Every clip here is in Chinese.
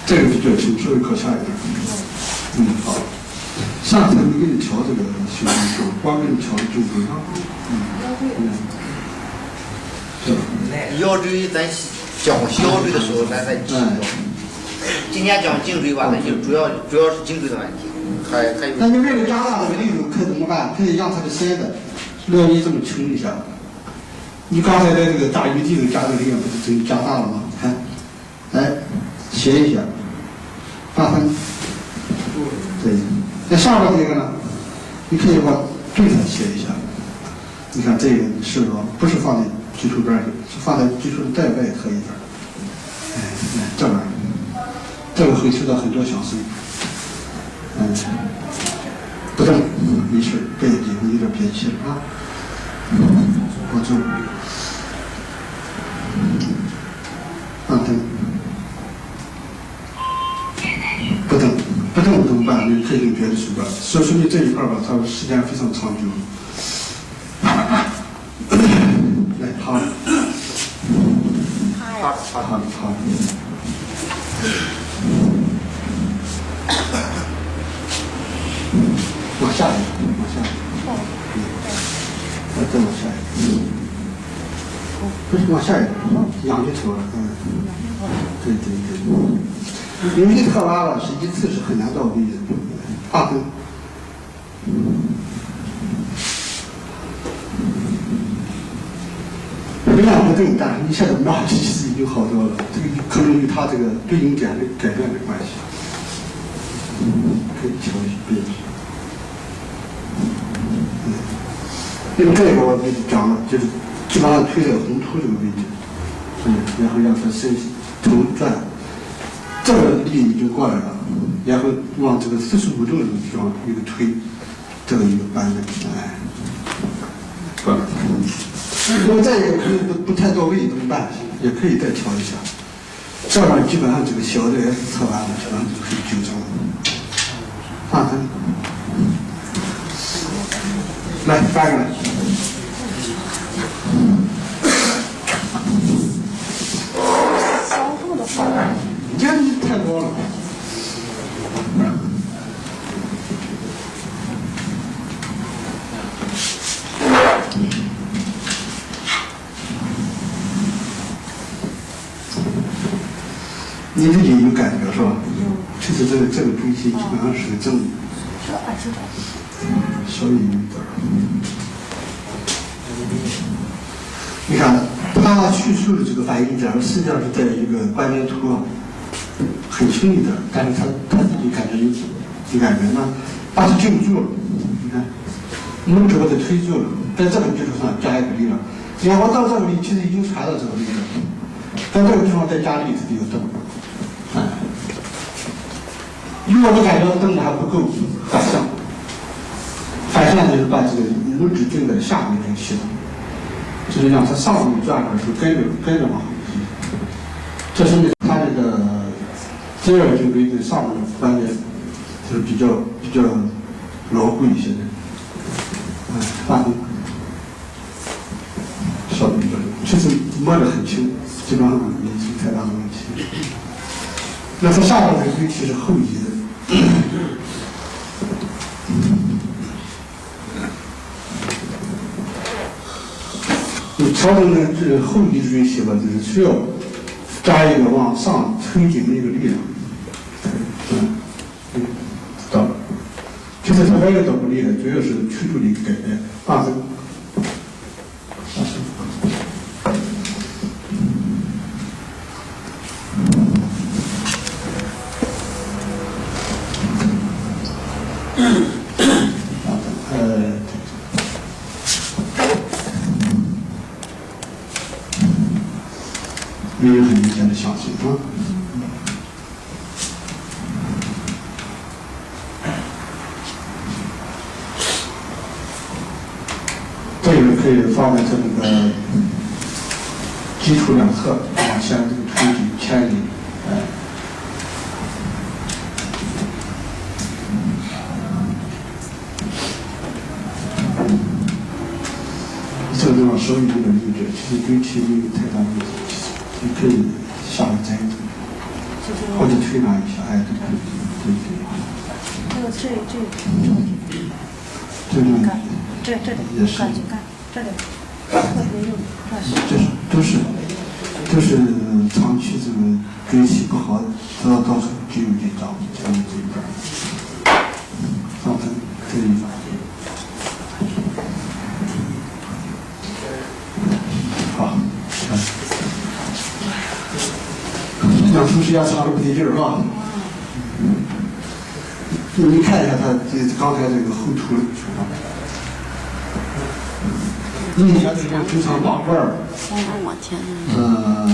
这个比较轻，稍微靠下一点。好。上次没给你调这个修正度，光给你调正度啊。腰椎咱讲腰椎的时候，咱再记住。今天讲颈椎吧，那就主要是颈椎的问题。还有。那你为了加大这个力度，可以怎么办？可以让它的身子，让你这么撑一下。你刚才在这个大鱼际的加这个力量不是真加大了吗？看，来斜一下，放分。对。那下边这个呢，你可以往对上斜一下。你看这个是不是放在脊柱边上，是放在脊柱的带外侧一点。这边，这个会受到很多响声。不动，没事，别紧，你有点憋气了啊。保重。放松。不动，不动怎么办？你可以用别的手段。说明这一块吧，它时间非常长久。来，好。好。往下一点，往下一点。再往下一点。不是往下一点，仰起头了。对。因为特拉了，是一次是很难到位的。放松。不让不动，但是你现在马上其实已经好多了。这个可能与它这个对应点的改变的关系。可以调一别去。因为这个我给你讲了，就是基本上推在红突这个位置，然后让它身头转，这个力已经过来了，然后往这个45度的地方一个推，这个一个扳的，过来。如果再一个不太到位怎么办？也可以再调一下。这样基本上这个小的 S 测完了，基本上就可以纠正了。放松。来，翻过来。小度的话，这太高了。你自己有感觉是吧？其实这个东西基本上是个正的。稍微有一点。你看，它叙述的这个反应点实际上是在一个关节图很轻一点，但是他自己感觉有感觉呢，把它定住了。你看，拇指把它推住了，在这个基础上加一个力量。你看我到这个力，其实已经传到这个位置了，在这个地方再加力，它就有动。如果你感觉动的还不够，反向。反向就是把这个拇指定在下面这个系统，就是让它上面转的时候跟着往后移。这说明它这个第二颈椎的上面关节就是比较牢固一些的。放松，稍微其实摸得很轻，基本上没什么太大的问题。那它下边这个椎体是后移的。调整的这个后移椎体吧，就是需要加一个往上推紧的一个力量。到了。其实它歪的倒不厉害，主要是曲度的一个改变。放松。没有很明显的响声啊。这个可以放在这个基础两侧往前这个推举牵引，这个地方稍微有点力点，其实对体没有太大问题。你可以下来摘。或者推拿一下，哎，对对对对。这个也是，这里特别有，都是长期这个椎气不好，造成肌肉紧张，这一边，造成这一块。好，两同事要插着不得劲儿是吧？你看一下他刚才这个后凸的情况。你以前这种经常拔罐儿，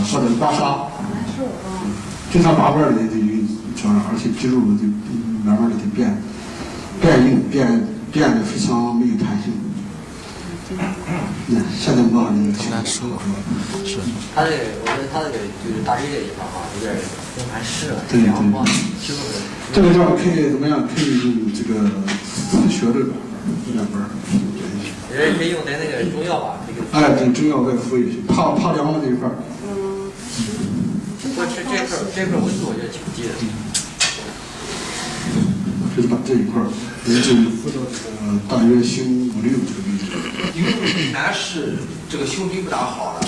或者刮痧，经常拔罐儿的这而且肌肉就慢慢的就变硬，变得非常没有弹性。现在摸你挺难受，是。他这个，我觉得他这个就是大椎这一块哈，有点风寒湿了，对对对。这个叫可以怎么样？可以用这个刺血这个两边儿。也可以用咱那个中药吧，这个。哎，对，中药再敷一些，怕凉的这一块儿。不过这块温度我觉得挺低的。就是把这一块儿，就敷到这个大约胸5、6这个位置。因为男士这个胸椎不大好了。